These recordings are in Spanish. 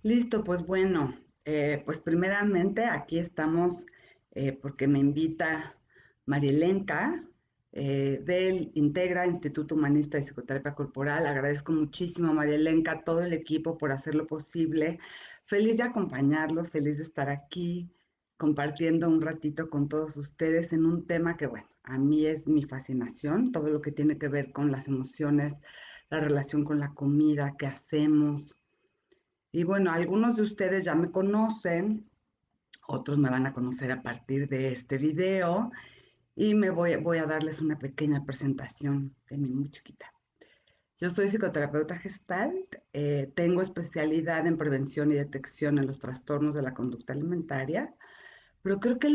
Listo, pues bueno, pues primeramente aquí estamos porque me invita Marielenka del Integra Instituto Humanista de Psicoterapia Corporal. Agradezco muchísimo a Marielenka, a todo el equipo por hacerlo posible. Feliz de acompañarlos, feliz de estar aquí compartiendo un ratito con todos ustedes en un tema que, bueno, a mí es mi fascinación, todo lo que tiene que ver con las emociones, la relación con la comida, qué hacemos. Y bueno, algunos de ustedes ya me conocen, otros me van a conocer a partir de este video y voy a darles una pequeña presentación de mí muy chiquita. Yo soy psicoterapeuta Gestalt, tengo especialidad en prevención y detección en los trastornos de la conducta alimentaria, pero creo que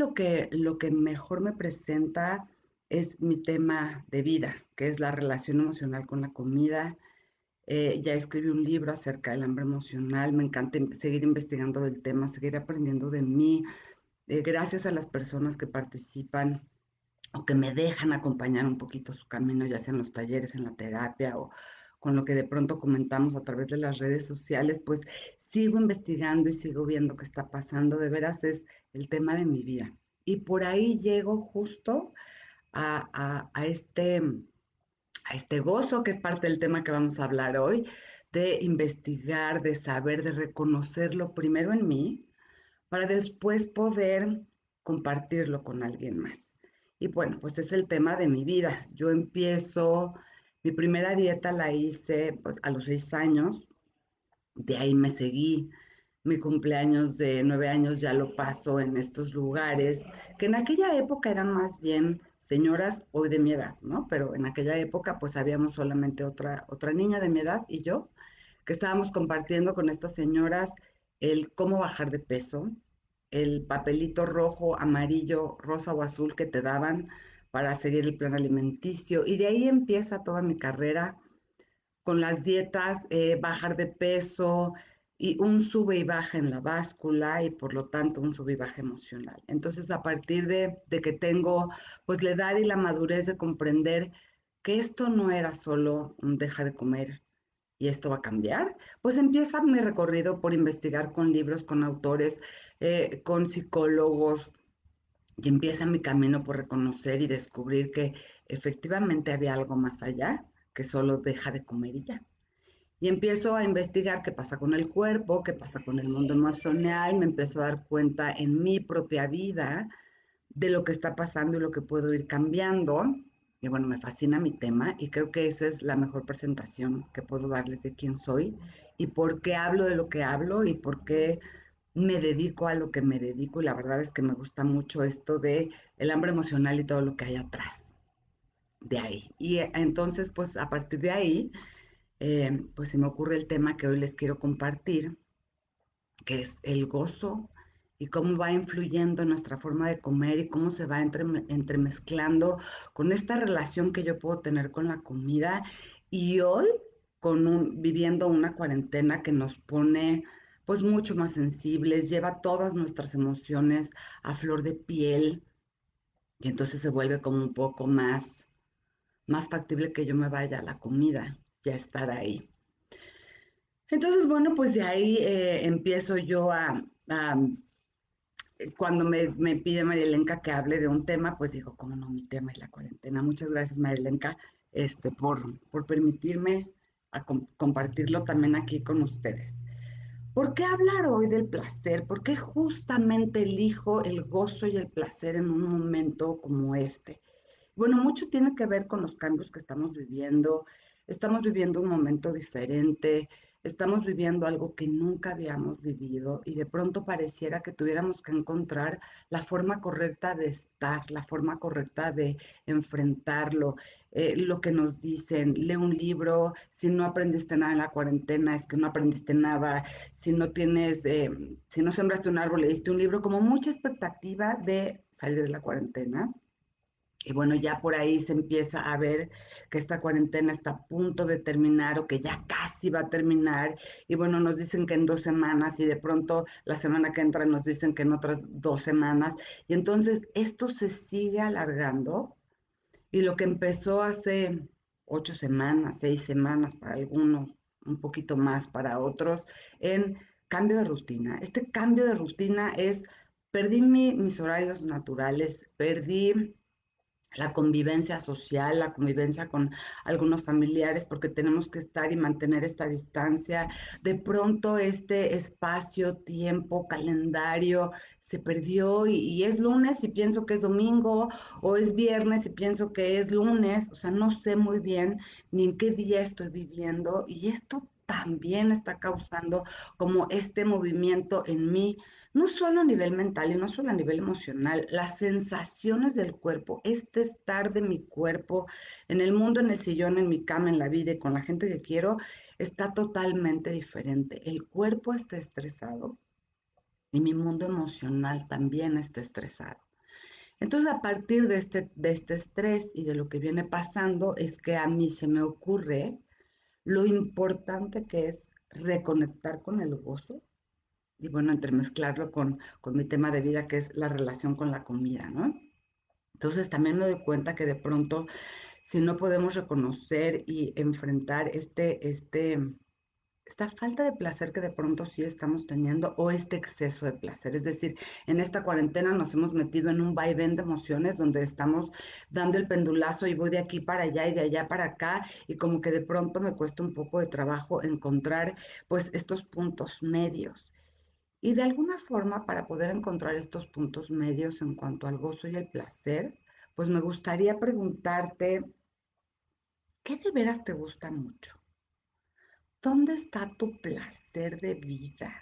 lo que mejor me presenta es mi tema de vida, que es la relación emocional con la comida. Ya escribí un libro acerca del hambre emocional. Me encanta seguir investigando del tema, seguir aprendiendo de mí. Gracias a las personas que participan o que me dejan acompañar un poquito su camino, ya sea en los talleres, en la terapia o con lo que de pronto comentamos a través de las redes sociales, pues sigo investigando y sigo viendo qué está pasando. De veras es el tema de mi vida. Y por ahí llego justo a este gozo, que es parte del tema que vamos a hablar hoy, de investigar, de saber, de reconocerlo primero en mí, para después poder compartirlo con alguien más. Y bueno, pues es el tema de mi vida. Yo empiezo, mi primera dieta la hice pues, a los 6 años, de ahí me seguí. Mi cumpleaños de 9 años ya lo paso en estos lugares, que en aquella época eran más bien señoras hoy de mi edad, ¿no? Pero en aquella época pues habíamos solamente otra niña de mi edad y yo, que estábamos compartiendo con estas señoras el cómo bajar de peso, el papelito rojo, amarillo, rosa o azul que te daban para seguir el plan alimenticio. Y de ahí empieza toda mi carrera con las dietas, bajar de peso y un sube y baja en la báscula y por lo tanto un sube y baja emocional. Entonces, a partir de que tengo pues la edad y la madurez de comprender que esto no era solo un deja de comer y esto va a cambiar, pues empieza mi recorrido por investigar con libros, con autores, con psicólogos, y empieza mi camino por reconocer y descubrir que efectivamente había algo más allá que solo deja de comer y ya. Y empiezo a investigar qué pasa con el cuerpo, qué pasa con el mundo emocional, me empiezo a dar cuenta en mi propia vida de lo que está pasando y lo que puedo ir cambiando. Y bueno, me fascina mi tema y creo que esa es la mejor presentación que puedo darles de quién soy y por qué hablo de lo que hablo y por qué me dedico a lo que me dedico. Y la verdad es que me gusta mucho esto de el hambre emocional y todo lo que hay atrás de ahí. Y entonces, pues a partir de ahí, pues se me ocurre el tema que hoy les quiero compartir, que es el gozo y cómo va influyendo en nuestra forma de comer y cómo se va entremezclando con esta relación que yo puedo tener con la comida. Y hoy, viviendo una cuarentena que nos pone pues mucho más sensibles, lleva todas nuestras emociones a flor de piel y entonces se vuelve como un poco más factible que yo me vaya a la comida y a estar ahí. Entonces, bueno, pues de ahí empiezo yo cuando me pide Marielenka que hable de un tema, pues digo, cómo no, mi tema es la cuarentena. Muchas gracias, Marielenka, por permitirme compartirlo también aquí con ustedes. ¿Por qué hablar hoy del placer? ¿Por qué justamente elijo el gozo y el placer en un momento como este? Bueno, mucho tiene que ver con los cambios que estamos viviendo. Estamos viviendo un momento diferente, estamos viviendo algo que nunca habíamos vivido y de pronto pareciera que tuviéramos que encontrar la forma correcta de estar, la forma correcta de enfrentarlo. Lo que nos dicen, lee un libro, si no aprendiste nada en la cuarentena, es que no aprendiste nada, si no sembraste un árbol, leíste un libro, como mucha expectativa de salir de la cuarentena. Y bueno, ya por ahí se empieza a ver que esta cuarentena está a punto de terminar o que ya casi va a terminar. Y bueno, nos dicen que en 2 semanas y de pronto la semana que entra nos dicen que en otras 2 semanas. Y entonces esto se sigue alargando y lo que empezó hace 8 semanas, 6 semanas para algunos, un poquito más para otros, en cambio de rutina. Este cambio de rutina es, perdí mis horarios naturales, perdí la convivencia social, la convivencia con algunos familiares, porque tenemos que estar y mantener esta distancia. De pronto este espacio, tiempo, calendario se perdió y es lunes y pienso que es domingo, o es viernes y pienso que es lunes, o sea, no sé muy bien ni en qué día estoy viviendo y esto también está causando como este movimiento en mí, no solo a nivel mental y no solo a nivel emocional, las sensaciones del cuerpo, este estar de mi cuerpo en el mundo, en el sillón, en mi cama, en la vida y con la gente que quiero, está totalmente diferente. El cuerpo está estresado y mi mundo emocional también está estresado. Entonces, a partir de este estrés y de lo que viene pasando, es que a mí se me ocurre lo importante que es reconectar con el gozo y bueno, entremezclarlo con mi tema de vida, que es la relación con la comida, ¿no? Entonces también me doy cuenta que de pronto, si no podemos reconocer y enfrentar esta falta de placer que de pronto sí estamos teniendo o este exceso de placer. Es decir, en esta cuarentena nos hemos metido en un vaivén de emociones donde estamos dando el pendulazo y voy de aquí para allá y de allá para acá y como que de pronto me cuesta un poco de trabajo encontrar pues estos puntos medios. Y de alguna forma, para poder encontrar estos puntos medios en cuanto al gozo y el placer, pues me gustaría preguntarte, ¿qué de veras te gusta mucho? ¿Dónde está tu placer de vida?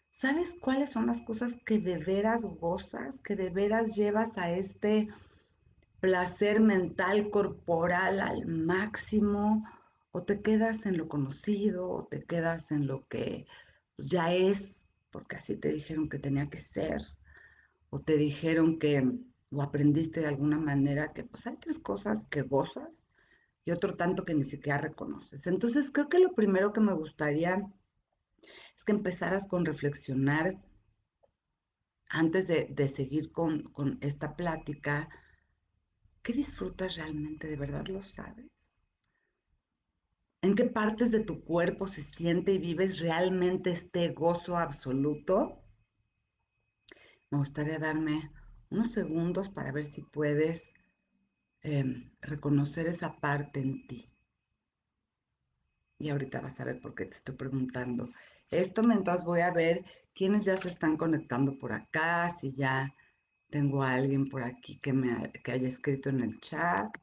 ¿Sabes cuáles son las cosas que de veras gozas, que de veras llevas a este placer mental, corporal al máximo? ¿O te quedas en lo conocido, o te quedas en lo que pues, ya es, porque así te dijeron que tenía que ser? O te dijeron que, o aprendiste de alguna manera que pues hay tres cosas que gozas y otro tanto que ni siquiera reconoces. Entonces creo que lo primero que me gustaría es que empezaras con reflexionar antes de seguir con esta plática. ¿Qué disfrutas realmente? ¿De verdad lo sabes? ¿En qué partes de tu cuerpo se siente y vives realmente este gozo absoluto? Me gustaría darme unos segundos para ver si puedes reconocer esa parte en ti. Y ahorita vas a ver por qué te estoy preguntando esto mientras voy a ver quiénes ya se están conectando por acá, si ya tengo a alguien por aquí que haya escrito en el chat.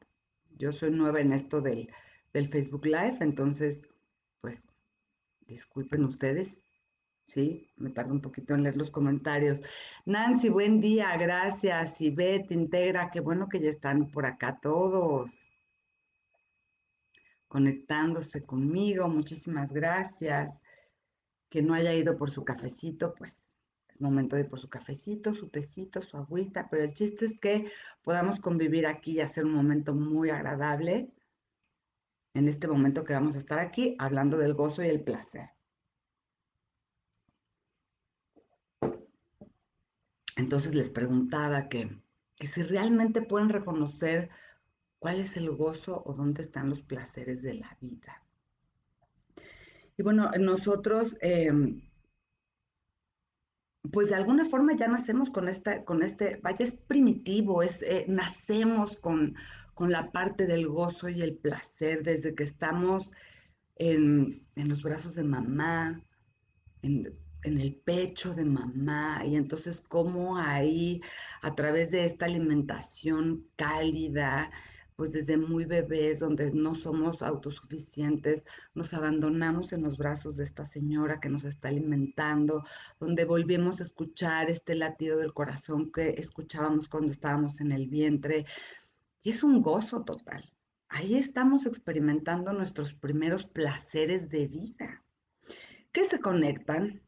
Yo soy nueva en esto del Facebook Live, entonces, pues, disculpen ustedes, ¿sí? Me tardo un poquito en leer los comentarios. Nancy, buen día, gracias. Y Beth, Integra, qué bueno que ya están por acá todos conectándose conmigo. Muchísimas gracias. Que no haya ido por su cafecito, pues es momento de ir por su cafecito, su tecito, su agüita, pero el chiste es que podamos convivir aquí y hacer un momento muy agradable en este momento que vamos a estar aquí hablando del gozo y el placer. Entonces les preguntaba que si realmente pueden reconocer cuál es el gozo o dónde están los placeres de la vida. Y bueno, nosotros pues de alguna forma ya nacemos vaya, es primitivo, nacemos con la parte del gozo y el placer desde que estamos en los brazos de mamá, en el pecho de mamá, y entonces cómo ahí, a través de esta alimentación cálida, pues desde muy bebés, donde no somos autosuficientes, nos abandonamos en los brazos de esta señora que nos está alimentando, donde volvemos a escuchar este latido del corazón que escuchábamos cuando estábamos en el vientre, y es un gozo total. Ahí estamos experimentando nuestros primeros placeres de vida, que se conectan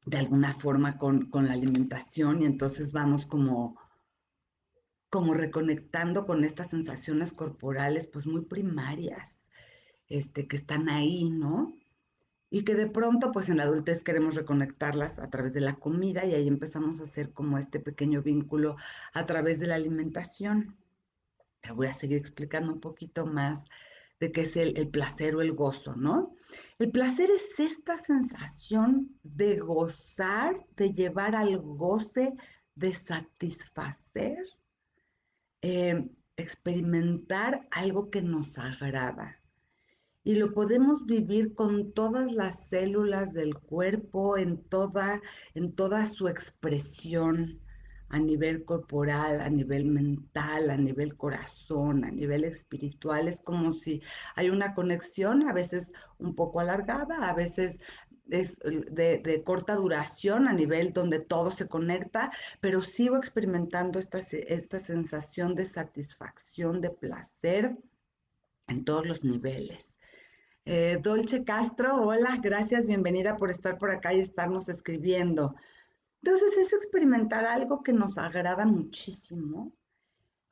de alguna forma con la alimentación y entonces vamos como reconectando con estas sensaciones corporales pues muy primarias, que están ahí, ¿no? Y que de pronto pues en la adultez queremos reconectarlas a través de la comida y ahí empezamos a hacer como este pequeño vínculo a través de la alimentación. Te voy a seguir explicando un poquito más de qué es el placer o el gozo, ¿no? El placer es esta sensación de gozar, de llevar al goce, de satisfacer, experimentar algo que nos agrada. Y lo podemos vivir con todas las células del cuerpo, en toda su expresión, a nivel corporal, a nivel mental, a nivel corazón, a nivel espiritual. Es como si hay una conexión, a veces un poco alargada, a veces es de corta duración, a nivel donde todo se conecta, pero sigo experimentando esta sensación de satisfacción, de placer en todos los niveles. Dolce Castro, hola, gracias, bienvenida por estar por acá y estarnos escribiendo. Entonces es experimentar algo que nos agrada muchísimo,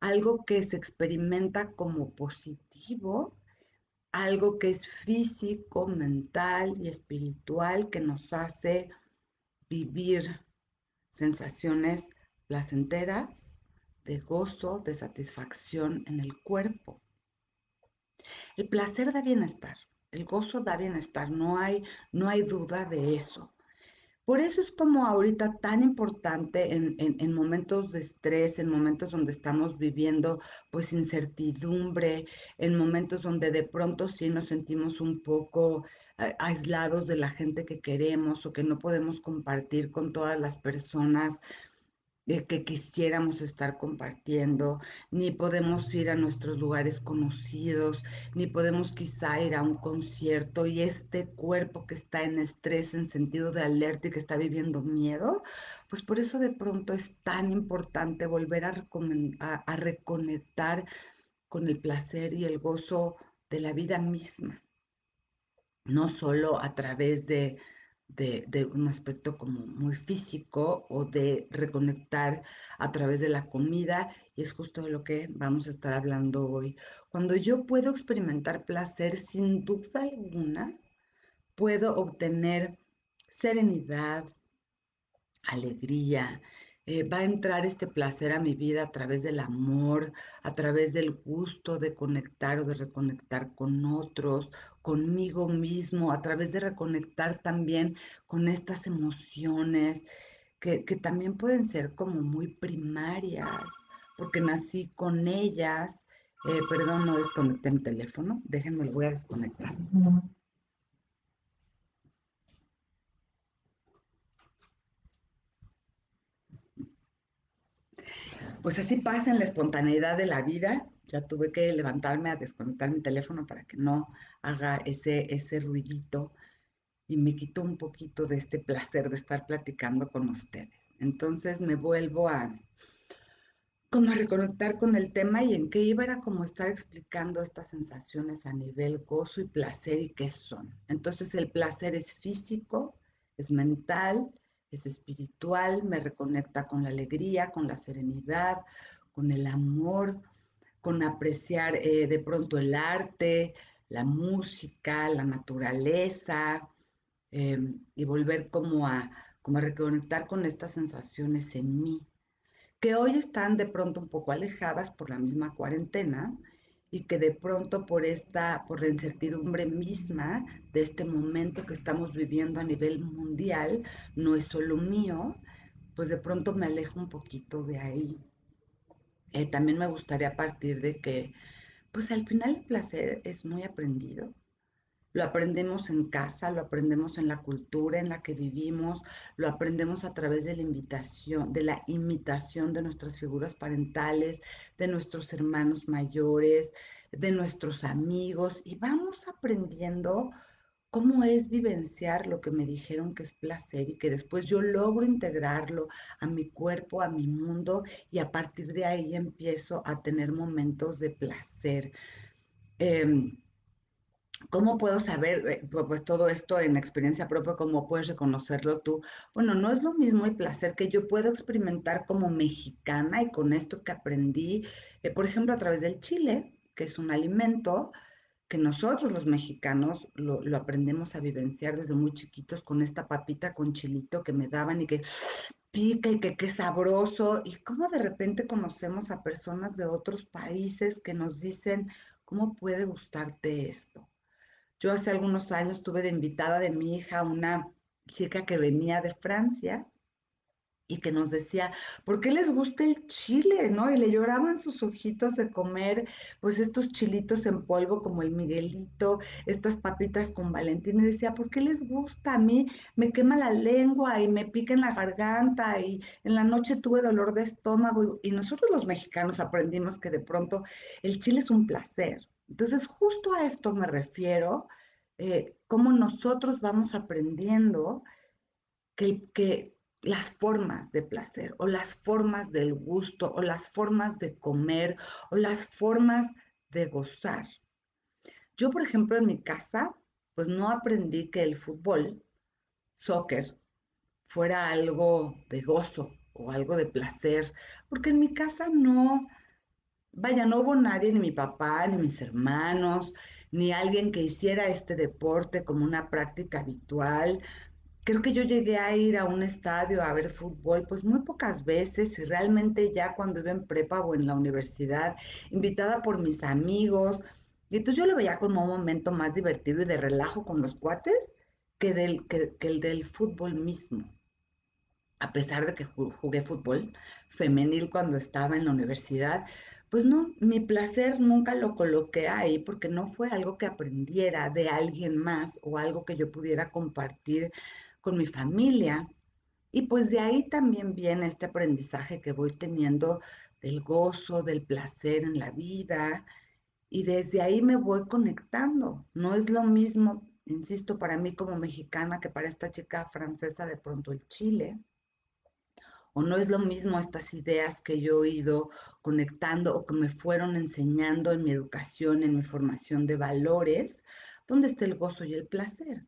algo que se experimenta como positivo, algo que es físico, mental y espiritual, que nos hace vivir sensaciones placenteras, de gozo, de satisfacción en el cuerpo. El placer da bienestar, el gozo da bienestar, no hay duda de eso. Por eso es como ahorita tan importante en momentos de estrés, en momentos donde estamos viviendo pues incertidumbre, en momentos donde de pronto sí nos sentimos un poco aislados de la gente que queremos o que no podemos compartir con todas las personas que quisiéramos estar compartiendo, ni podemos ir a nuestros lugares conocidos, ni podemos quizá ir a un concierto y este cuerpo que está en estrés, en sentido de alerta y que está viviendo miedo, pues por eso de pronto es tan importante volver a reconectar con el placer y el gozo de la vida misma, no solo a través de un aspecto como muy físico o de reconectar a través de la comida, y es justo de lo que vamos a estar hablando hoy. Cuando yo puedo experimentar placer, sin duda alguna, puedo obtener serenidad, alegría. Va a entrar este placer a mi vida a través del amor, a través del gusto de conectar o de reconectar con otros, conmigo mismo, a través de reconectar también con estas emociones que también pueden ser como muy primarias, porque nací con ellas. Perdón, no desconecté mi teléfono, déjenme, lo voy a desconectar. Pues así pasa en la espontaneidad de la vida. Ya tuve que levantarme a desconectar mi teléfono para que no haga ese ruidito y me quitó un poquito de este placer de estar platicando con ustedes. Entonces me vuelvo como a reconectar con el tema y en qué iba era como estar explicando estas sensaciones a nivel gozo y placer y qué son. Entonces el placer es físico, es mental, es espiritual, me reconecta con la alegría, con la serenidad, con el amor, con apreciar de pronto el arte, la música, la naturaleza, y volver como a reconectar con estas sensaciones en mí, que hoy están de pronto un poco alejadas por la misma cuarentena y que de pronto por la incertidumbre misma de este momento que estamos viviendo a nivel mundial, no es solo mío, pues de pronto me alejo un poquito de ahí. También me gustaría partir de que, pues al final el placer es muy aprendido. Lo aprendemos en casa, lo aprendemos en la cultura en la que vivimos, lo aprendemos a través de la invitación, de la imitación de nuestras figuras parentales, de nuestros hermanos mayores, de nuestros amigos, y vamos aprendiendo cómo es vivenciar lo que me dijeron que es placer y que después yo logro integrarlo a mi cuerpo, a mi mundo, y a partir de ahí empiezo a tener momentos de placer. Em, ¿Cómo puedo saber, pues todo esto en experiencia propia, cómo puedes reconocerlo tú? Bueno, no es lo mismo el placer que yo puedo experimentar como mexicana y con esto que aprendí, por ejemplo, a través del chile, que es un alimento que nosotros los mexicanos lo aprendemos a vivenciar desde muy chiquitos con esta papita con chilito que me daban y que pica y que qué sabroso. Y cómo de repente conocemos a personas de otros países que nos dicen ¿Cómo puede gustarte esto? Yo hace algunos años tuve de invitada de mi hija una chica que venía de Francia y que nos decía, ¿por qué les gusta el chile, no? Y le lloraban sus ojitos de comer, pues estos chilitos en polvo como el Miguelito, estas papitas con Valentín, y decía, ¿por qué les gusta? A mí me quema la lengua y me pica en la garganta y en la noche tuve dolor de estómago y nosotros los mexicanos aprendimos que de pronto el chile es un placer. Entonces, justo a esto me refiero, cómo nosotros vamos aprendiendo que las formas de placer o las formas del gusto o las formas de comer o las formas de gozar. Yo, por ejemplo, en mi casa, pues no aprendí que el fútbol, soccer, fuera algo de gozo o algo de placer, porque en mi casa no, vaya, no hubo nadie, ni mi papá, ni mis hermanos, ni alguien que hiciera este deporte como una práctica habitual. Creo que yo llegué a ir a un estadio a ver fútbol, pues muy pocas veces y realmente ya cuando iba en prepa o en la universidad, invitada por mis amigos. Y entonces yo lo veía como un momento más divertido y de relajo con los cuates que el del fútbol mismo. A pesar de que jugué fútbol femenil cuando estaba en la universidad, pues no, mi placer nunca lo coloqué ahí porque no fue algo que aprendiera de alguien más o algo que yo pudiera compartir con mi familia. Y pues de ahí también viene este aprendizaje que voy teniendo del gozo, del placer en la vida, y desde ahí me voy conectando. No es lo mismo, insisto, para mí como mexicana que para esta chica francesa de pronto el Chile, o no es lo mismo estas ideas que yo he ido conectando o que me fueron enseñando en mi educación, en mi formación de valores, donde está el gozo y el placer.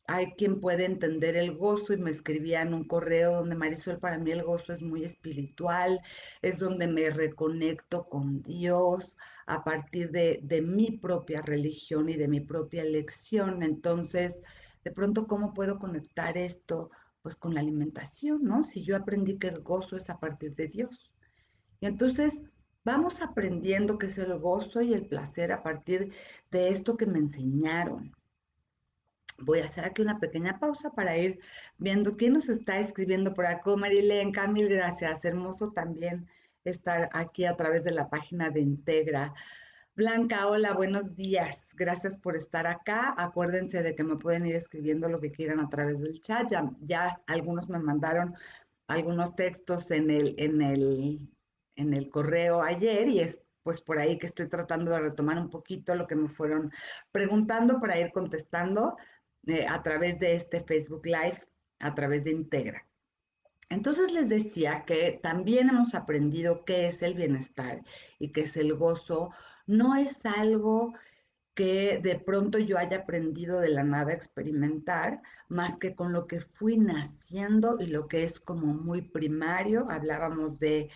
Hay quien puede entender el gozo y me escribía en un correo donde Marisol, para mí el gozo es muy espiritual, es donde me reconecto con Dios a partir de mi propia religión y de mi propia elección. Entonces, de pronto, ¿cómo puedo conectar esto? Pues con la alimentación, ¿no? Si yo aprendí que el gozo es a partir de Dios. Y entonces vamos aprendiendo qué es el gozo y el placer a partir de esto que me enseñaron. Voy a hacer aquí una pequeña pausa para ir viendo quién nos está escribiendo por acá. Marilenka, mil gracias. Hermoso también estar aquí a través de la página de Integra. Blanca, hola, buenos días. Gracias por estar acá. Acuérdense de que me pueden ir escribiendo lo que quieran a través del chat. Ya algunos me mandaron algunos textos en el correo ayer y es pues por ahí que estoy tratando de retomar un poquito lo que me fueron preguntando para ir contestando a través de este Facebook Live, a través de Integra. Entonces les decía que también hemos aprendido qué es el bienestar y qué es el gozo. No es algo que de pronto yo haya aprendido de la nada a experimentar, más que con lo que fui naciendo y lo que es como muy primario. Hablábamos de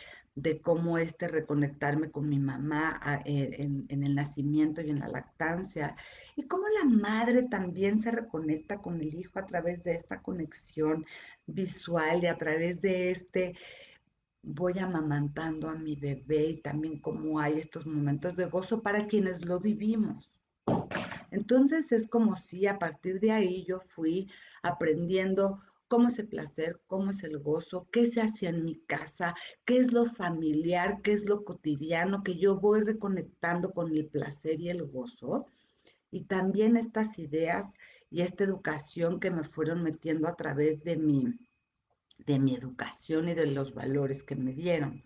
cómo reconectarme con mi mamá en el nacimiento y en la lactancia, y cómo la madre también se reconecta con el hijo a través de esta conexión visual y a través de voy amamantando a mi bebé y también cómo hay estos momentos de gozo para quienes lo vivimos. Entonces es como si a partir de ahí yo fui aprendiendo cómo es el placer, cómo es el gozo, qué se hacía en mi casa, qué es lo familiar, qué es lo cotidiano, que yo voy reconectando con el placer y el gozo. Y también estas ideas y esta educación que me fueron metiendo a través de mi educación y de los valores que me dieron.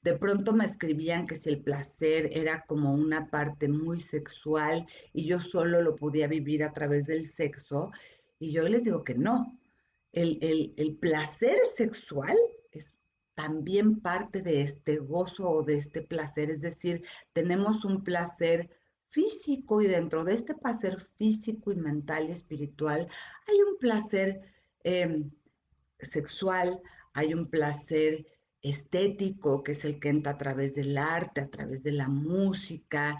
De pronto me escribían que si el placer era como una parte muy sexual y yo solo lo podía vivir a través del sexo, y yo les digo que no. El placer sexual es también parte de este gozo o de este placer, es decir, tenemos un placer físico y dentro de este placer físico y mental y espiritual hay un placer eh, sexual, hay un placer estético, que es el que entra a través del arte, a través de la música,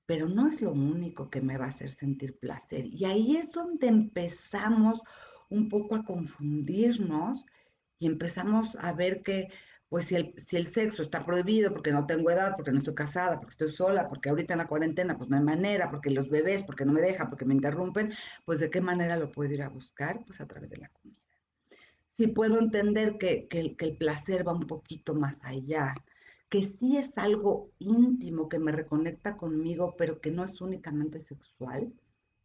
pero no es lo único que me va a hacer sentir placer. Y ahí es donde empezamos un poco a confundirnos y empezamos a ver que pues si el sexo está prohibido porque no tengo edad, porque no estoy casada, porque estoy sola, porque ahorita en la cuarentena pues no hay manera, porque los bebés, porque no me dejan, porque me interrumpen, pues ¿de qué manera lo puedo ir a buscar? Pues a través de la comida. Sí puedo entender que el placer va un poquito más allá, que sí es algo íntimo que me reconecta conmigo, pero que no es únicamente sexual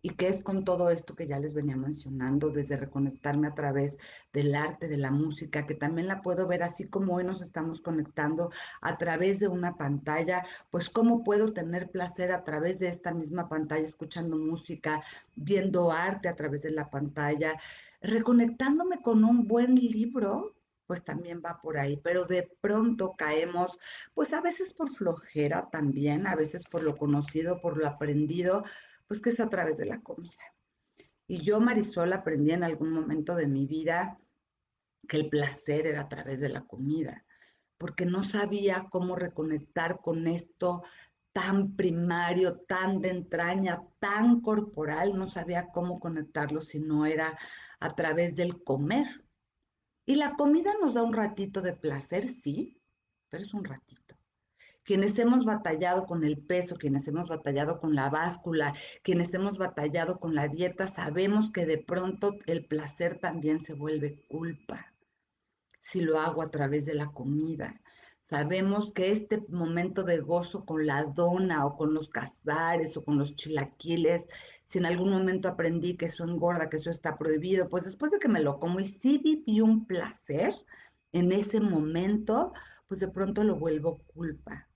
y que es con todo esto que ya les venía mencionando, desde reconectarme a través del arte, de la música, que también la puedo ver así como hoy nos estamos conectando a través de una pantalla, pues cómo puedo tener placer a través de esta misma pantalla, escuchando música, viendo arte a través de la pantalla, reconectándome con un buen libro, pues también va por ahí, pero de pronto caemos, pues a veces por flojera también, a veces por lo conocido, por lo aprendido, pues que es a través de la comida. Y yo, Marisol, aprendí en algún momento de mi vida que el placer era a través de la comida, porque no sabía cómo reconectar con esto tan primario, tan de entraña, tan corporal, no sabía cómo conectarlo si no era a través del comer. Y la comida nos da un ratito de placer, sí, pero es un ratito. Quienes hemos batallado con el peso, quienes hemos batallado con la báscula, quienes hemos batallado con la dieta, sabemos que de pronto el placer también se vuelve culpa si lo hago a través de la comida. Sabemos que este momento de gozo con la dona o con los cazares o con los chilaquiles, si en algún momento aprendí que eso engorda, que eso está prohibido, pues después de que me lo como y sí viví un placer en ese momento, pues de pronto lo vuelvo culpa.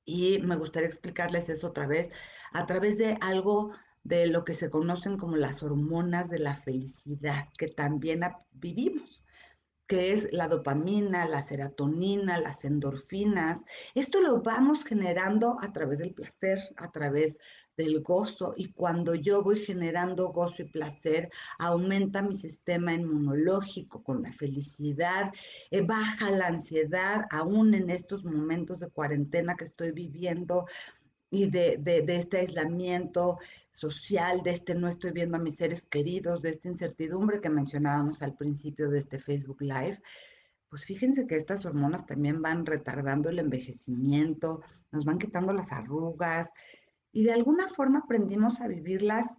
Y me gustaría explicarles eso otra vez, a través de algo de lo que se conocen como las hormonas de la felicidad, que también vivimos, que es la dopamina, la serotonina, las endorfinas. Esto lo vamos generando a través del placer, a través del gozo, y cuando yo voy generando gozo y placer, aumenta mi sistema inmunológico con la felicidad, baja la ansiedad, aún en estos momentos de cuarentena que estoy viviendo y de este aislamiento social, de este no estoy viendo a mis seres queridos, de esta incertidumbre que mencionábamos al principio de este Facebook Live. Pues fíjense que estas hormonas también van retardando el envejecimiento, nos van quitando las arrugas y de alguna forma aprendimos a vivirlas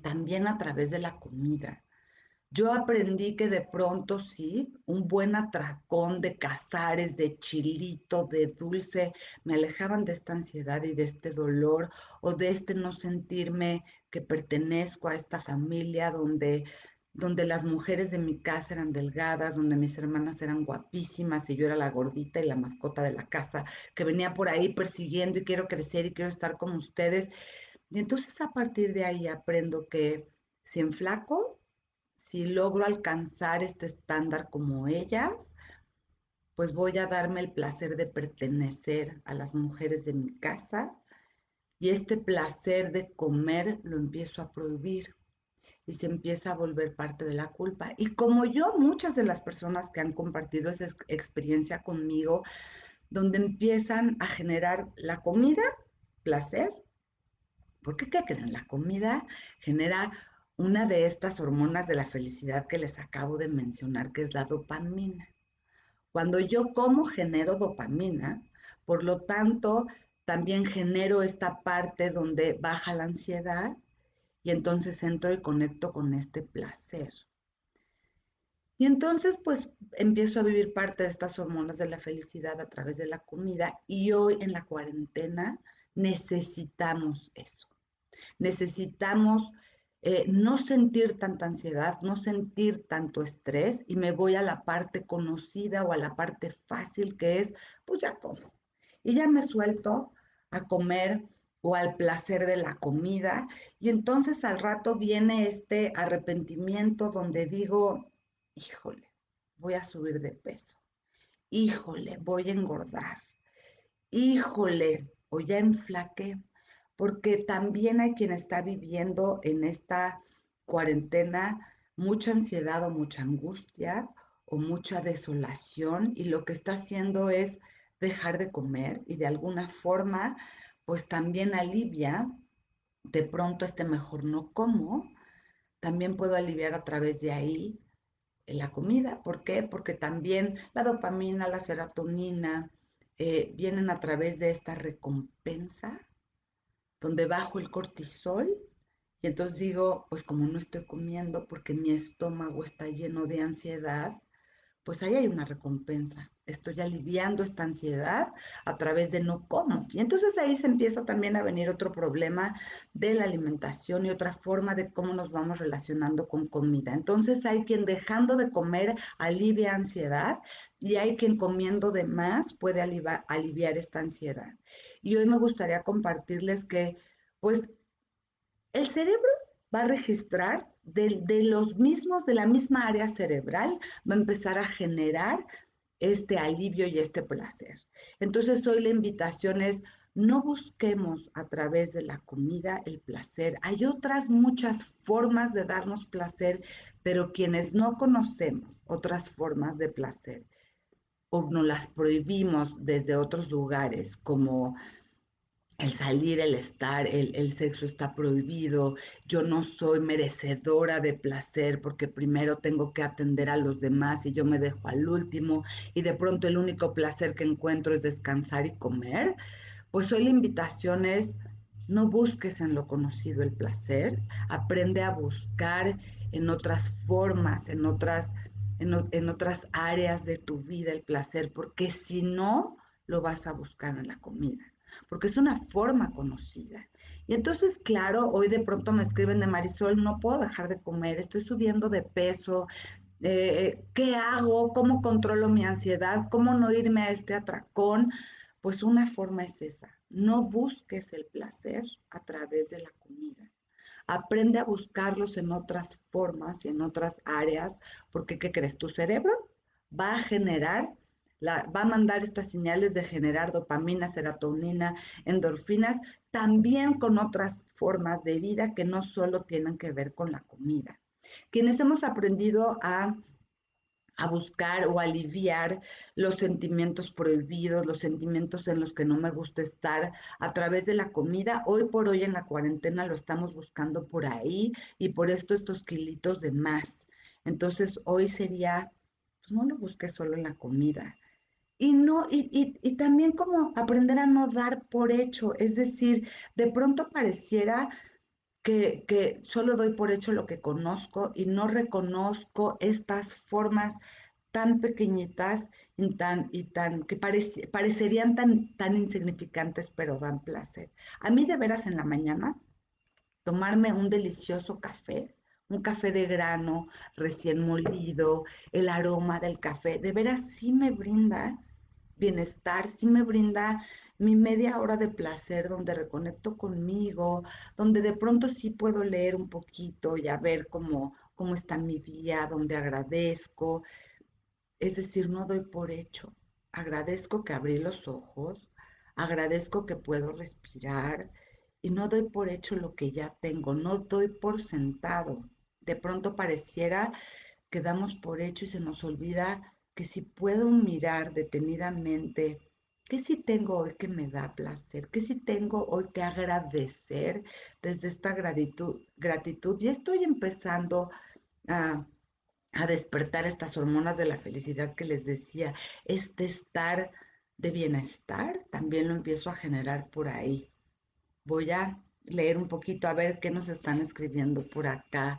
también a través de la comida. Yo aprendí que de pronto sí, un buen atracón de cazares, de chilito, de dulce, me alejaban de esta ansiedad y de este dolor o de este no sentirme que pertenezco a esta familia donde las mujeres de mi casa eran delgadas, donde mis hermanas eran guapísimas y yo era la gordita y la mascota de la casa, que venía por ahí persiguiendo y quiero crecer y quiero estar como ustedes. Y entonces a partir de ahí aprendo que si enflaco, si logro alcanzar este estándar como ellas, pues voy a darme el placer de pertenecer a las mujeres de mi casa y este placer de comer lo empiezo a prohibir y se empieza a volver parte de la culpa. Y como yo, muchas de las personas que han compartido esa experiencia conmigo, donde empiezan a generar la comida, placer, porque ¿qué creen? La comida genera una de estas hormonas de la felicidad que les acabo de mencionar, que es la dopamina. Cuando yo como, genero dopamina, por lo tanto, también genero esta parte donde baja la ansiedad y entonces entro y conecto con este placer. Y entonces, pues, empiezo a vivir parte de estas hormonas de la felicidad a través de la comida y hoy en la cuarentena necesitamos eso. Necesitamos no sentir tanta ansiedad, no sentir tanto estrés y me voy a la parte conocida o a la parte fácil que es, pues ya como. Y ya me suelto a comer o al placer de la comida y entonces al rato viene este arrepentimiento donde digo, híjole, voy a subir de peso, híjole, voy a engordar, híjole, o ya enflaqué, porque también hay quien está viviendo en esta cuarentena mucha ansiedad o mucha angustia o mucha desolación y lo que está haciendo es dejar de comer y de alguna forma pues también alivia de pronto este mejor no como, también puedo aliviar a través de ahí en la comida. ¿Por qué? Porque también la dopamina, la serotonina, vienen a través de esta recompensa, donde bajo el cortisol y entonces digo, pues como no estoy comiendo porque mi estómago está lleno de ansiedad, pues ahí hay una recompensa. Estoy aliviando esta ansiedad a través de no como. Y entonces ahí se empieza también a venir otro problema de la alimentación y otra forma de cómo nos vamos relacionando con comida. Entonces hay quien dejando de comer alivia ansiedad y hay quien comiendo de más puede aliviar esta ansiedad. Y hoy me gustaría compartirles que, pues, el cerebro va a registrar los mismos, de la misma área cerebral, va a empezar a generar este alivio y este placer. Entonces hoy la invitación es, no busquemos a través de la comida el placer. Hay otras muchas formas de darnos placer, pero quienes no conocemos otras formas de placer o nos las prohibimos desde otros lugares, como el salir, el estar, el sexo está prohibido, yo no soy merecedora de placer porque primero tengo que atender a los demás y yo me dejo al último y de pronto el único placer que encuentro es descansar y comer, pues hoy la invitación es, no busques en lo conocido el placer, aprende a buscar en otras formas, en otras áreas de tu vida el placer, porque si no, lo vas a buscar en la comida, porque es una forma conocida. Y entonces, claro, hoy de pronto me escriben de Marisol, no puedo dejar de comer, estoy subiendo de peso, ¿qué hago? ¿Cómo controlo mi ansiedad? ¿Cómo no irme a este atracón? Pues una forma es esa, no busques el placer a través de la comida. Aprende a buscarlos en otras formas y en otras áreas, porque ¿qué crees? Tu cerebro va a generar, va a mandar estas señales de generar dopamina, serotonina, endorfinas, también con otras formas de vida que no solo tienen que ver con la comida. Quienes hemos aprendido a buscar o aliviar los sentimientos prohibidos, los sentimientos en los que no me gusta estar a través de la comida. Hoy por hoy en la cuarentena lo estamos buscando por ahí y por esto estos kilitos de más. Entonces hoy sería, pues no lo busques solo en la comida. Y, no, y también como aprender a no dar por hecho, es decir, de pronto pareciera que solo doy por hecho lo que conozco y no reconozco estas formas tan pequeñitas y tan que parecerían tan insignificantes, pero dan placer. A mí de veras en la mañana, tomarme un delicioso café, un café de grano recién molido, el aroma del café, de veras sí me brinda bienestar, sí me brinda mi media hora de placer donde reconecto conmigo, donde de pronto sí puedo leer un poquito y a ver cómo está mi día, donde agradezco, es decir, no doy por hecho. Agradezco que abrí los ojos, agradezco que puedo respirar y no doy por hecho lo que ya tengo, no doy por sentado. De pronto pareciera que damos por hecho y se nos olvida que si puedo mirar detenidamente, que si tengo hoy que me da placer, que si tengo hoy que agradecer desde esta gratitud, ya estoy empezando a a despertar estas hormonas de la felicidad que les decía, este estar de bienestar, también lo empiezo a generar por ahí. Voy a leer un poquito a ver qué nos están escribiendo por acá.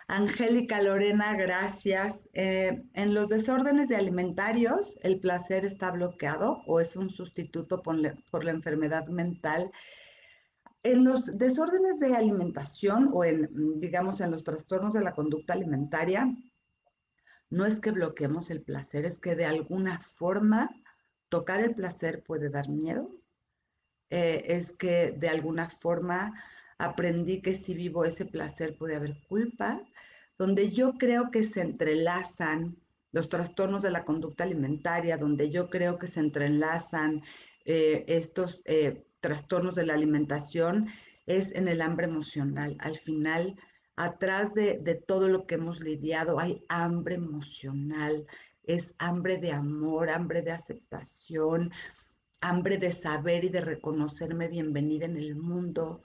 Angélica Lorena, gracias. En los desórdenes de alimentarios, ¿el placer está bloqueado o es un sustituto por la enfermedad mental? En los desórdenes de alimentación o digamos, en los trastornos de la conducta alimentaria, no es que bloqueemos el placer, es que de alguna forma tocar el placer puede dar miedo. Es que de alguna forma aprendí que si vivo ese placer puede haber culpa, donde yo creo que se entrelazan los trastornos de la conducta alimentaria, donde yo creo que se entrelazan estos trastornos de la alimentación, es en el hambre emocional. Al final, atrás de todo lo que hemos lidiado, hay hambre emocional, es hambre de amor, hambre de aceptación, hambre de saber y de reconocerme bienvenida en el mundo,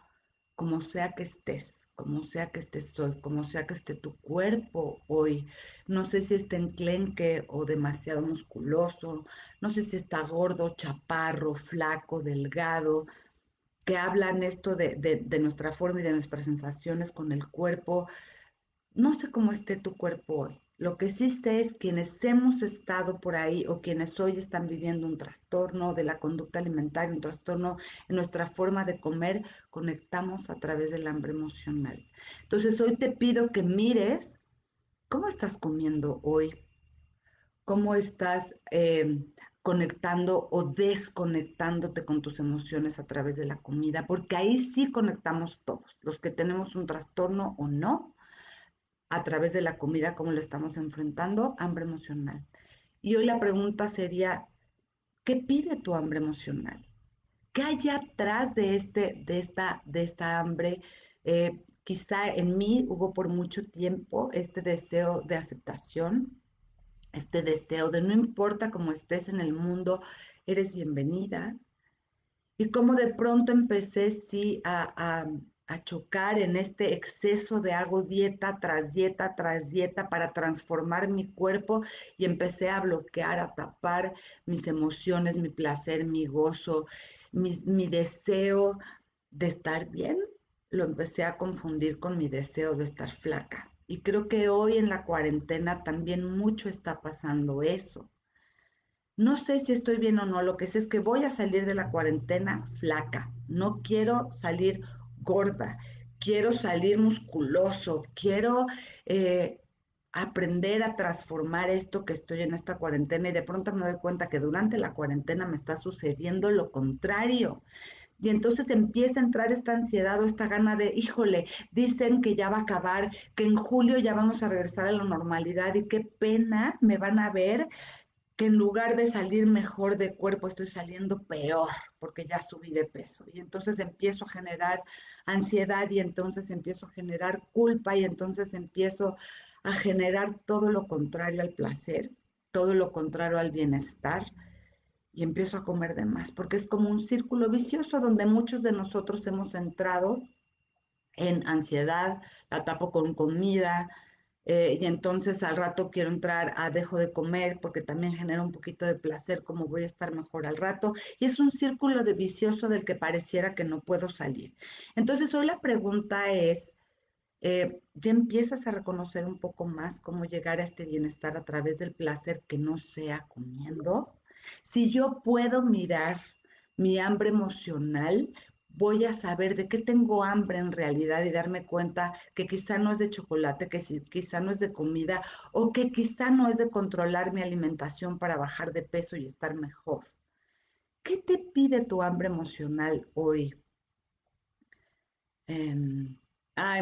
como sea que estés, como sea que estés hoy, como sea que esté tu cuerpo hoy. No sé si está enclenque o demasiado musculoso, no sé si está gordo, chaparro, flaco, delgado, que hablan esto de nuestra forma y de nuestras sensaciones con el cuerpo. No sé cómo esté tu cuerpo hoy. Lo que sí sé es quienes hemos estado por ahí o quienes hoy están viviendo un trastorno de la conducta alimentaria, un trastorno en nuestra forma de comer, conectamos a través del hambre emocional. Entonces hoy te pido que mires cómo estás comiendo hoy, cómo estás conectando o desconectándote con tus emociones a través de la comida, porque ahí sí conectamos todos, los que tenemos un trastorno o no a través de la comida, cómo lo estamos enfrentando, hambre emocional. Y hoy la pregunta sería, ¿qué pide tu hambre emocional? ¿Qué hay atrás de esta hambre? Quizá en mí hubo por mucho tiempo este deseo de aceptación, este deseo de no importa cómo estés en el mundo, eres bienvenida, y cómo de pronto empecé sí a chocar en este exceso de hago dieta tras dieta tras dieta para transformar mi cuerpo y empecé a bloquear, a tapar mis emociones, mi placer, mi gozo, mi deseo de estar bien, lo empecé a confundir con mi deseo de estar flaca. Y creo que hoy en la cuarentena también mucho está pasando eso. No sé si estoy bien o no, lo que sé es que voy a salir de la cuarentena flaca, no quiero salir gorda, quiero salir musculoso, quiero eh, aprender a transformar esto que estoy en esta cuarentena y de pronto me doy cuenta que durante la cuarentena me está sucediendo lo contrario. Y entonces empieza a entrar esta ansiedad o esta gana de, híjole, dicen que ya va a acabar, que en julio ya vamos a regresar a la normalidad y qué pena me van a ver que en lugar de salir mejor de cuerpo, estoy saliendo peor porque ya subí de peso. Y entonces empiezo a generar ansiedad y entonces empiezo a generar culpa y entonces empiezo a generar todo lo contrario al placer, todo lo contrario al bienestar y empiezo a comer de más, porque es como un círculo vicioso donde muchos de nosotros hemos entrado en ansiedad, la tapo con comida, y entonces al rato quiero entrar a dejo de comer porque también genera un poquito de placer, como voy a estar mejor al rato, y es un círculo de vicioso del que pareciera que no puedo salir. Entonces hoy la pregunta es, ya empiezas a reconocer un poco más cómo llegar a este bienestar a través del placer que no sea comiendo. Si yo puedo mirar mi hambre emocional, voy a saber de qué tengo hambre en realidad y darme cuenta que quizá no es de chocolate, que quizá no es de comida o que quizá no es de controlar mi alimentación para bajar de peso y estar mejor. ¿Qué te pide tu hambre emocional hoy? Eh,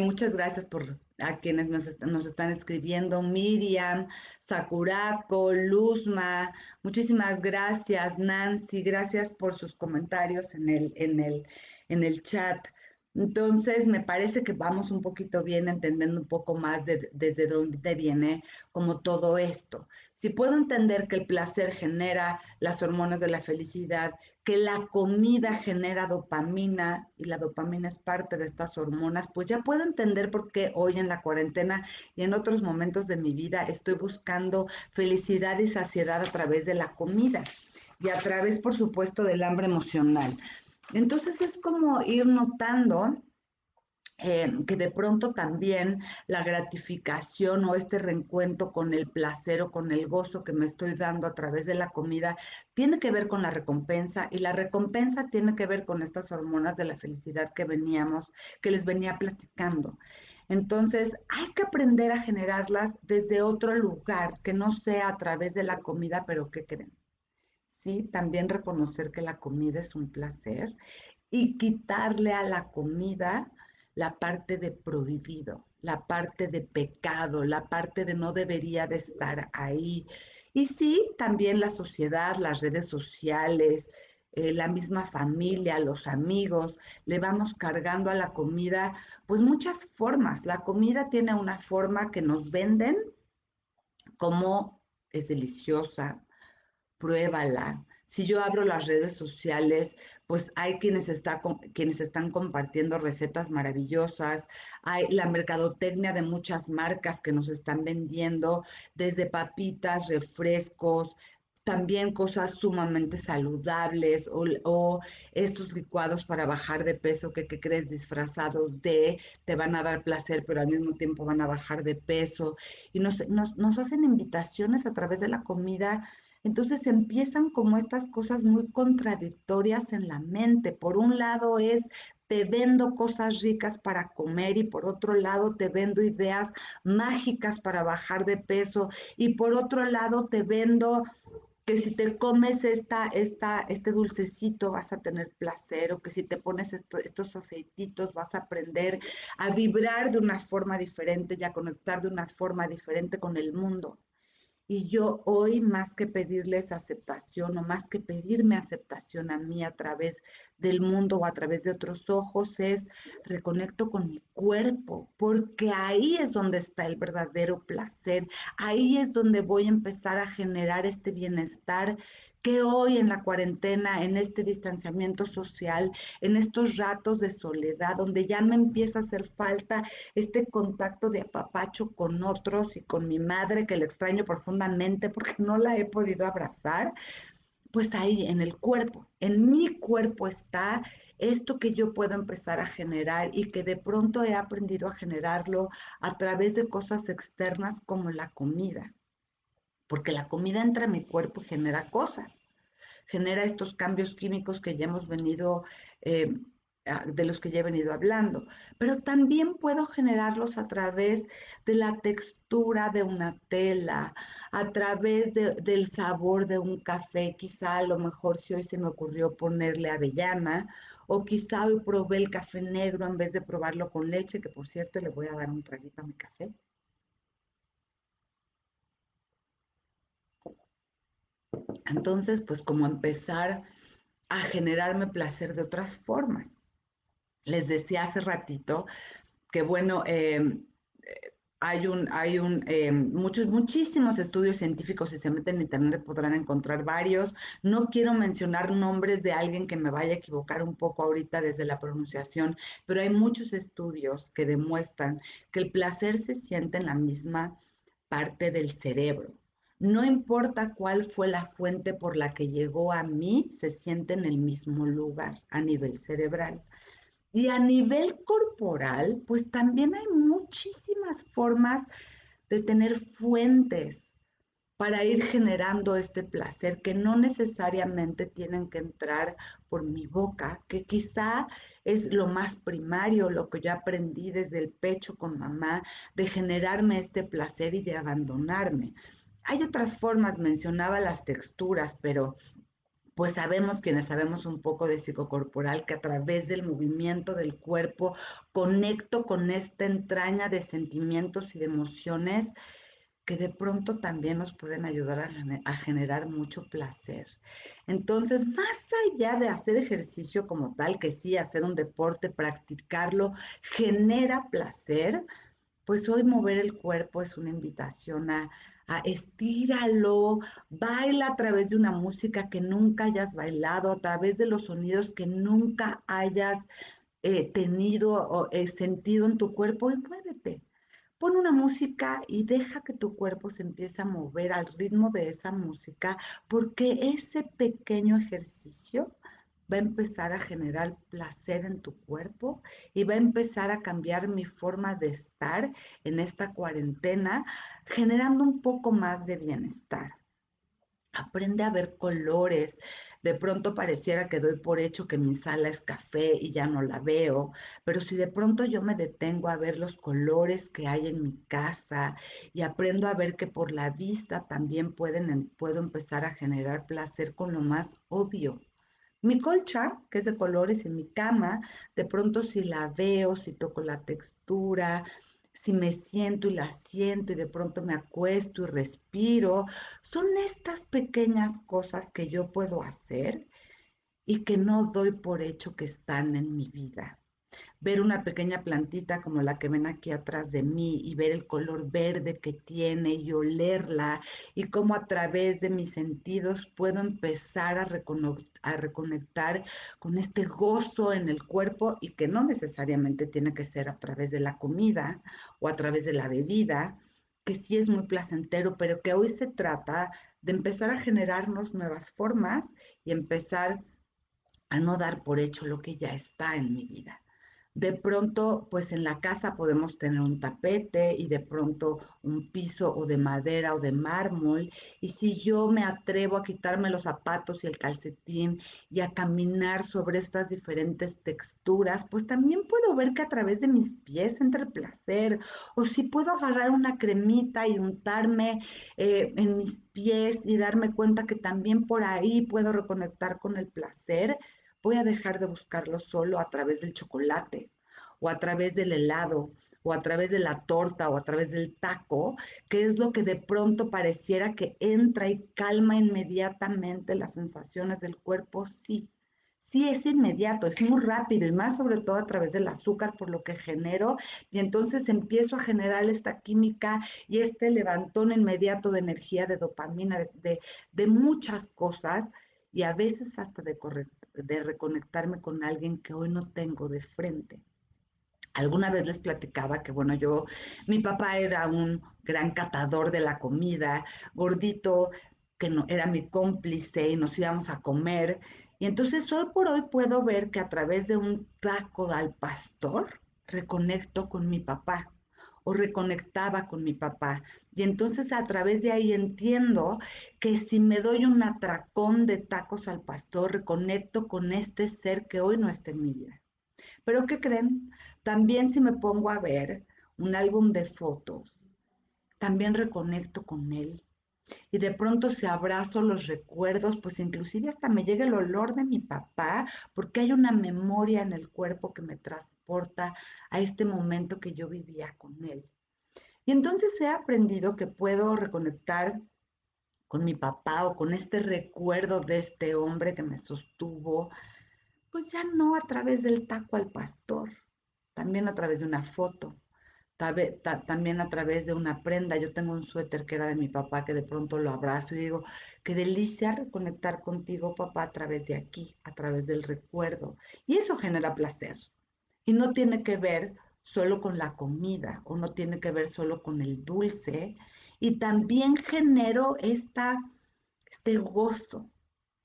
Muchas gracias por a quienes nos están escribiendo. Miriam, Sakurako, Luzma, muchísimas gracias. Nancy, gracias por sus comentarios en el chat. Entonces, me parece que vamos un poquito bien entendiendo un poco más desde dónde viene como todo esto. Si puedo entender que el placer genera las hormonas de la felicidad, que la comida genera dopamina y la dopamina es parte de estas hormonas, pues ya puedo entender por qué hoy en la cuarentena y en otros momentos de mi vida estoy buscando felicidad y saciedad a través de la comida y a través, por supuesto, del hambre emocional. Entonces es como ir notando que de pronto también la gratificación o este reencuentro con el placer o con el gozo que me estoy dando a través de la comida tiene que ver con la recompensa y la recompensa tiene que ver con estas hormonas de la felicidad que les venía platicando. Entonces hay que aprender a generarlas desde otro lugar, que no sea a través de la comida, pero ¿qué creen? Sí, también reconocer que la comida es un placer y quitarle a la comida la parte de prohibido, la parte de pecado, la parte de no debería de estar ahí. Y sí, también la sociedad, las redes sociales, la misma familia, los amigos, le vamos cargando a la comida, pues muchas formas. La comida tiene una forma que nos venden como es deliciosa, pruébala, Si yo abro las redes sociales, pues hay quienes están compartiendo recetas maravillosas, hay la mercadotecnia de muchas marcas que nos están vendiendo, desde papitas, refrescos, también cosas sumamente saludables o estos licuados para bajar de peso que crees disfrazados de, te van a dar placer, pero al mismo tiempo van a bajar de peso. Y nos hacen invitaciones a través de la comida, entonces empiezan como estas cosas muy contradictorias en la mente. Por un lado es, te vendo cosas ricas para comer y por otro lado te vendo ideas mágicas para bajar de peso y por otro lado te vendo que si te comes este dulcecito vas a tener placer o que si te pones estos aceititos vas a aprender a vibrar de una forma diferente y a conectar de una forma diferente con el mundo. Y yo hoy, más que pedirles aceptación o más que pedirme aceptación a mí a través del mundo o a través de otros ojos, es reconecto con mi cuerpo, porque ahí es donde está el verdadero placer, ahí es donde voy a empezar a generar este bienestar que hoy en la cuarentena, en este distanciamiento social, en estos ratos de soledad, donde ya me empieza a hacer falta este contacto de apapacho con otros y con mi madre, que la extraño profundamente porque no la he podido abrazar, pues ahí en el cuerpo, en mi cuerpo está esto que yo puedo empezar a generar y que de pronto he aprendido a generarlo a través de cosas externas como la comida, porque la comida entra en mi cuerpo y genera cosas, genera estos cambios químicos que ya hemos venido, eh, de los que ya he venido hablando, pero también puedo generarlos a través de la textura de una tela, a través del sabor de un café, quizá a lo mejor si hoy se me ocurrió ponerle avellana, o quizá hoy probé el café negro en vez de probarlo con leche, que por cierto le voy a dar un traguito a mi café. Entonces, pues como empezar a generarme placer de otras formas. Les decía hace ratito que bueno, muchísimos estudios científicos, si se meten en internet podrán encontrar varios. No quiero mencionar nombres de alguien que me vaya a equivocar un poco ahorita desde la pronunciación, pero hay muchos estudios que demuestran que el placer se siente en la misma parte del cerebro. No importa cuál fue la fuente por la que llegó a mí, se siente en el mismo lugar a nivel cerebral. Y a nivel corporal, pues también hay muchísimas formas de tener fuentes para ir generando este placer que no necesariamente tienen que entrar por mi boca, que quizá es lo más primario, lo que yo aprendí desde el pecho con mamá, de generarme este placer y de abandonarme. Hay otras formas, mencionaba las texturas, pero pues sabemos quienes sabemos un poco de psicocorporal que a través del movimiento del cuerpo conecto con esta entraña de sentimientos y de emociones que de pronto también nos pueden ayudar a generar mucho placer. Entonces, más allá de hacer ejercicio como tal, que sí, hacer un deporte, practicarlo, genera placer, pues hoy mover el cuerpo es una invitación a estíralo, baila a través de una música que nunca hayas bailado, a través de los sonidos que nunca hayas tenido o sentido en tu cuerpo y muévete. Pon una música y deja que tu cuerpo se empiece a mover al ritmo de esa música, porque ese pequeño ejercicio va a empezar a generar placer en tu cuerpo y va a empezar a cambiar mi forma de estar en esta cuarentena, generando un poco más de bienestar. Aprende a ver colores. De pronto pareciera que doy por hecho que mi sala es café y ya no la veo, pero si de pronto yo me detengo a ver los colores que hay en mi casa y aprendo a ver que por la vista también puedo empezar a generar placer con lo más obvio. Mi colcha, que es de colores en mi cama, de pronto si la veo, si toco la textura, si me siento y la siento y de pronto me acuesto y respiro, son estas pequeñas cosas que yo puedo hacer y que no doy por hecho que están en mi vida. ver una pequeña plantita como la que ven aquí atrás de mí y ver el color verde que tiene y olerla y cómo a través de mis sentidos puedo empezar a reconectar con este gozo en el cuerpo y que no necesariamente tiene que ser a través de la comida o a través de la bebida, que sí es muy placentero, pero que hoy se trata de empezar a generarnos nuevas formas y empezar a no dar por hecho lo que ya está en mi vida. De pronto, pues en la casa podemos tener un tapete y de pronto un piso o de madera o de mármol. Y si yo me atrevo a quitarme los zapatos y el calcetín y a caminar sobre estas diferentes texturas, pues también puedo ver que a través de mis pies entra el placer. O si puedo agarrar una cremita y untarme en mis pies y darme cuenta que también por ahí puedo reconectar con el placer, voy a dejar de buscarlo solo a través del chocolate o a través del helado o a través de la torta o a través del taco, que es lo que de pronto pareciera que entra y calma inmediatamente las sensaciones del cuerpo. Sí, sí es inmediato, es muy rápido y más sobre todo a través del azúcar por lo que genero y entonces empiezo a generar esta química y este levantón inmediato de energía, de dopamina, de muchas cosas y a veces hasta de reconectarme con alguien que hoy no tengo de frente. Alguna vez les platicaba que, bueno, mi papá era un gran catador de la comida, gordito, que no, era mi cómplice y nos íbamos a comer. Y entonces hoy por hoy puedo ver que a través de un taco al pastor reconecto con mi papá o reconectaba con mi papá. Y entonces a través de ahí entiendo que si me doy un atracón de tacos al pastor, reconecto con este ser que hoy no está en mi vida. Pero ¿qué creen? También si me pongo a ver un álbum de fotos, también reconecto con él. Y de pronto si abrazo los recuerdos, pues inclusive hasta me llega el olor de mi papá, porque hay una memoria en el cuerpo que me transporta a este momento que yo vivía con él. Y entonces he aprendido que puedo reconectar con mi papá o con este recuerdo de este hombre que me sostuvo, pues ya no a través del taco al pastor, también a través de una foto, también a través de una prenda. Yo tengo un suéter que era de mi papá que de pronto lo abrazo y digo, qué delicia reconectar contigo, papá, a través de aquí, a través del recuerdo. Y eso genera placer. Y no tiene que ver solo con la comida o no tiene que ver solo con el dulce. Y también genero este gozo,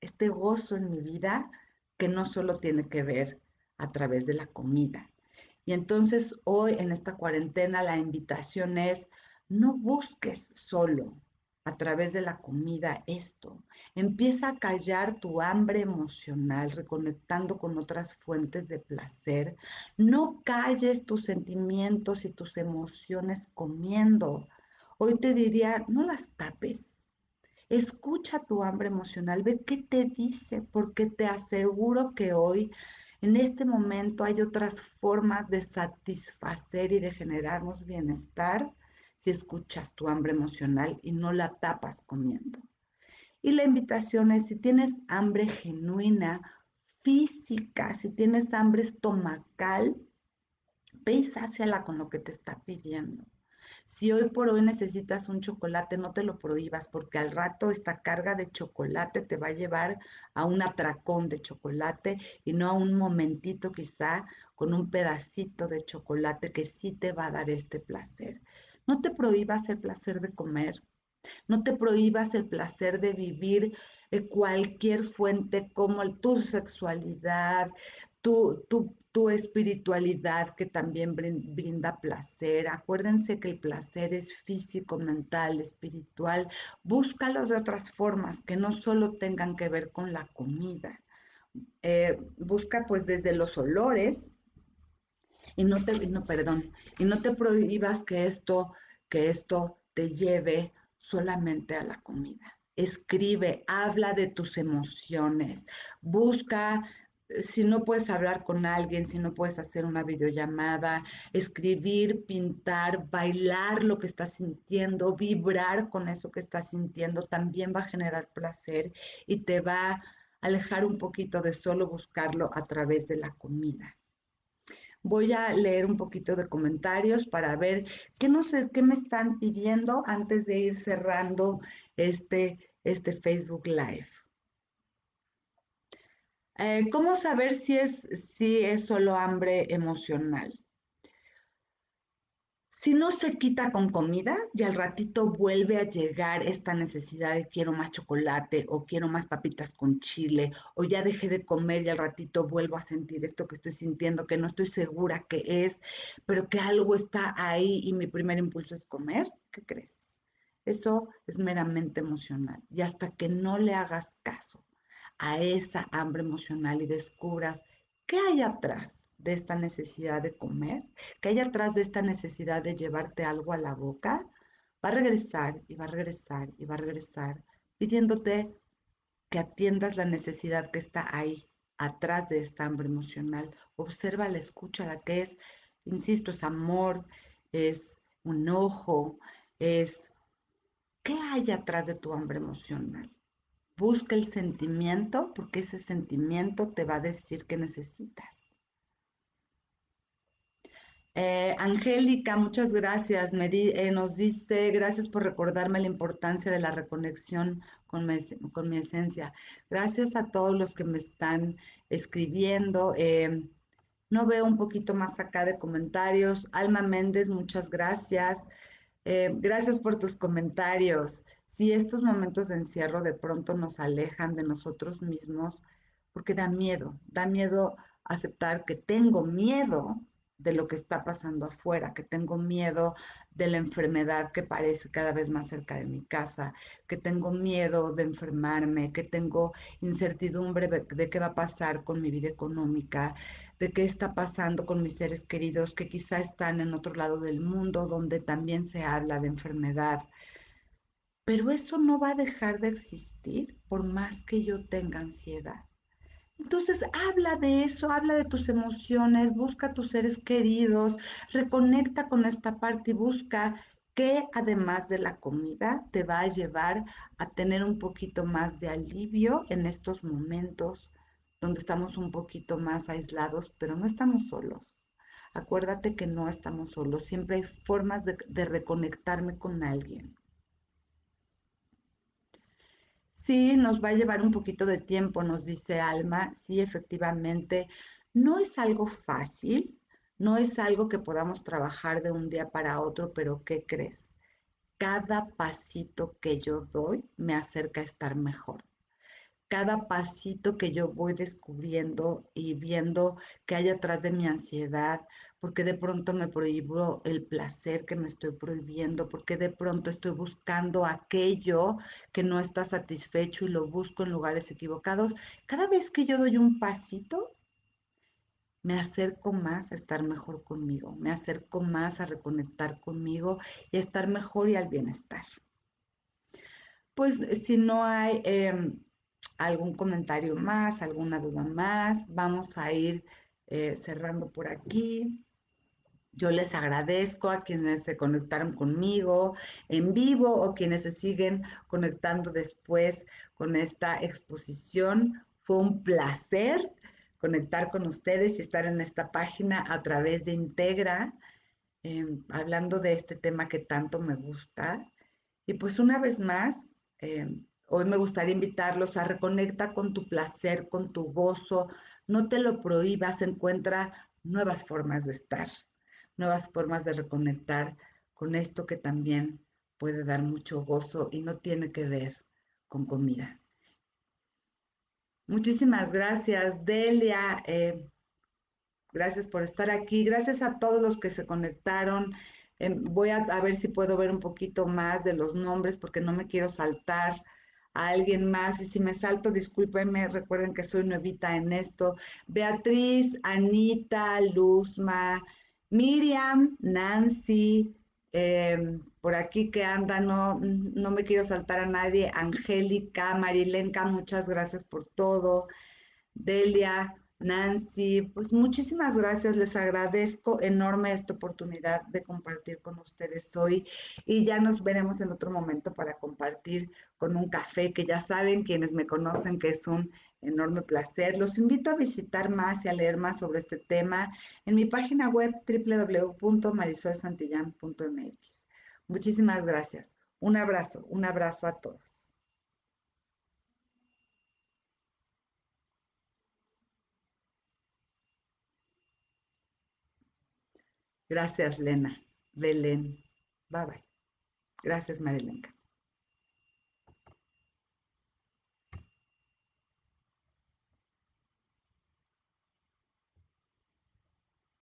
este gozo en mi vida que no solo tiene que ver a través de la comida. Y entonces hoy en esta cuarentena la invitación es, no busques solo a través de la comida esto. Empieza a callar tu hambre emocional, reconectando con otras fuentes de placer. No calles tus sentimientos y tus emociones comiendo. Hoy te diría, no las tapes. Escucha tu hambre emocional, ve qué te dice, porque te aseguro que hoy, en este momento, hay otras formas de satisfacer y de generarnos bienestar si escuchas tu hambre emocional y no la tapas comiendo. Y la invitación es, si tienes hambre genuina, física, si tienes hambre estomacal, ve y sáciala con lo que te está pidiendo. Si hoy por hoy necesitas un chocolate, no te lo prohíbas, porque al rato esta carga de chocolate te va a llevar a un atracón de chocolate y no a un momentito quizá con un pedacito de chocolate que sí te va a dar este placer. No te prohíbas el placer de comer, no te prohíbas el placer de vivir cualquier fuente como tu sexualidad, tu espiritualidad que también brinda placer. Acuérdense que el placer es físico, mental, espiritual. Búscalo de otras formas que no solo tengan que ver con la comida. Busca pues desde los olores y perdón, y no te prohíbas que esto te lleve solamente a la comida. Escribe, habla de tus emociones, busca, si no puedes hablar con alguien, si no puedes hacer una videollamada, escribir, pintar, bailar lo que estás sintiendo, vibrar con eso que estás sintiendo, también va a generar placer y te va a alejar un poquito de solo buscarlo a través de la comida. Voy a leer un poquito de comentarios para ver qué, no sé, qué me están pidiendo antes de ir cerrando este Facebook Live. ¿Cómo saber si es solo hambre emocional? Si no se quita con comida y al ratito vuelve a llegar esta necesidad de quiero más chocolate o quiero más papitas con chile o ya dejé de comer y al ratito vuelvo a sentir esto que estoy sintiendo, que no estoy segura qué es, pero que algo está ahí y mi primer impulso es comer, ¿qué crees? Eso es meramente emocional. Y hasta que no le hagas caso a esa hambre emocional y descubras qué hay atrás de esta necesidad de comer, qué hay atrás de esta necesidad de llevarte algo a la boca, va a regresar y va a regresar y va a regresar pidiéndote que atiendas la necesidad que está ahí, atrás de esta hambre emocional. Observa, la escucha, la que es, insisto, es amor, es un enojo, es ¿qué hay atrás de tu hambre emocional? Busca el sentimiento porque ese sentimiento te va a decir qué necesitas. Angélica, muchas gracias. Nos dice, gracias por recordarme la importancia de la reconexión con mi esencia. Gracias a todos los que me están escribiendo. No veo un poquito más acá de comentarios. Alma Méndez, muchas gracias. Gracias por tus comentarios. Si estos momentos de encierro de pronto nos alejan de nosotros mismos, porque da miedo aceptar que tengo miedo de lo que está pasando afuera, que tengo miedo de la enfermedad que parece cada vez más cerca de mi casa, que tengo miedo de enfermarme, que tengo incertidumbre de qué va a pasar con mi vida económica, de qué está pasando con mis seres queridos que quizá están en otro lado del mundo donde también se habla de enfermedad. Pero eso no va a dejar de existir por más que yo tenga ansiedad. Entonces, habla de eso, habla de tus emociones, busca a tus seres queridos, reconecta con esta parte y busca qué, además de la comida, te va a llevar a tener un poquito más de alivio en estos momentos donde estamos un poquito más aislados, pero no estamos solos. Acuérdate que no estamos solos, siempre hay formas de reconectarme con alguien. Sí, nos va a llevar un poquito de tiempo, nos dice Alma. Sí, efectivamente, no es algo fácil, no es algo que podamos trabajar de un día para otro, pero ¿qué crees? Cada pasito que yo doy me acerca a estar mejor. Cada pasito que yo voy descubriendo y viendo que hay atrás de mi ansiedad, porque de pronto me prohíbo el placer que me estoy prohibiendo, porque de pronto estoy buscando aquello que no está satisfecho y lo busco en lugares equivocados. Cada vez que yo doy un pasito, me acerco más a estar mejor conmigo, me acerco más a reconectar conmigo y a estar mejor y al bienestar. Pues si no hay algún comentario más, alguna duda más, vamos a ir cerrando por aquí. Yo les agradezco a quienes se conectaron conmigo en vivo o quienes se siguen conectando después con esta exposición. Fue un placer conectar con ustedes y estar en esta página a través de Integra, hablando de este tema que tanto me gusta. Y pues una vez más, hoy me gustaría invitarlos a reconecta con tu placer, con tu gozo, no te lo prohíbas, encuentra nuevas formas de estar, nuevas formas de reconectar con esto que también puede dar mucho gozo y no tiene que ver con comida. Muchísimas gracias, Delia. Gracias por estar aquí. Gracias a todos los que se conectaron. Voy a ver si puedo ver un poquito más de los nombres porque no me quiero saltar a alguien más. Y si me salto, discúlpenme. Recuerden que soy nuevita en esto. Beatriz, Anita, Luzma, Miriam, Nancy, por aquí que anda, no me quiero saltar a nadie. Angélica, Marilenka, muchas gracias por todo. Delia, Nancy, pues muchísimas gracias, les agradezco enorme esta oportunidad de compartir con ustedes hoy y ya nos veremos en otro momento para compartir con un café que ya saben quienes me conocen que es un enorme placer. Los invito a visitar más y a leer más sobre este tema en mi página web www.marisolsantillán.mx. Muchísimas gracias. Un abrazo a todos. Gracias, Lena. Belén. Bye bye. Gracias, Marilenka.